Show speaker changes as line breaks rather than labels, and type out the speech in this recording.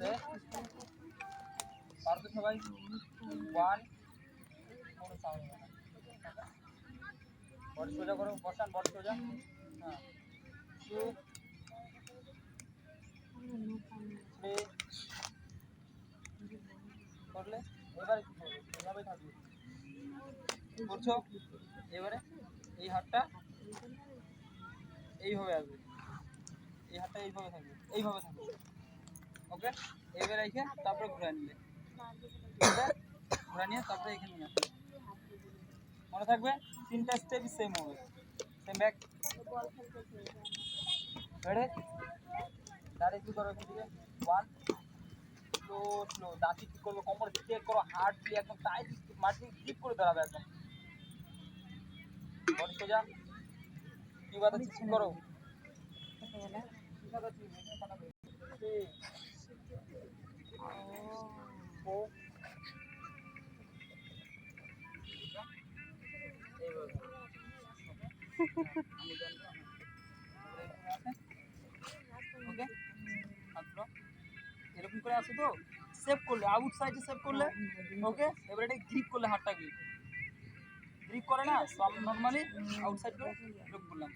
সে পারো তো সবাই? 1 কোনো সাউন্ড হবে না। বডি সোজা করো, বসান বডি সোজা। হ্যাঁ 2 3 করলে এবারে কি করবে? এভাবে থাকবে করছো। এবারে এই হাতটা এইভাবে আসবে, এই হাতটা এইভাবে থাকবে, এইভাবে থাকবে। ওকে, এবারে রেখে তারপরে ঘুরে নিলে, ঘুরে নিয়ে তারপরে এখানে নিয়ে আসবে। মনে থাকবে 3টা স্টেপ সেম হবে। Same back ready. দাঁড়িয়ে কি করো এখান থেকে 1 স্লো স্লো দাঁতি কি করবে, কোমর স্ট্রেট করো, হার্ট দিয়ে একদম টাইট মাটি ডিপ করে দাঁড়াবে একদম। বডি সোজা। কি বাদ আছে ঠিক করো। কি বাদ আছে এখানে পাঠাবে 3 4 ওকে এরকম করে আছে তো সেভ করলে আউট সাইডে সেভ করলে। ওকে, এবারে এটা গ্রিপ করলে হাতটা গ্রিপ করে না, তো আমি নর্মালি আউট সাইড করে এরকম করলাম।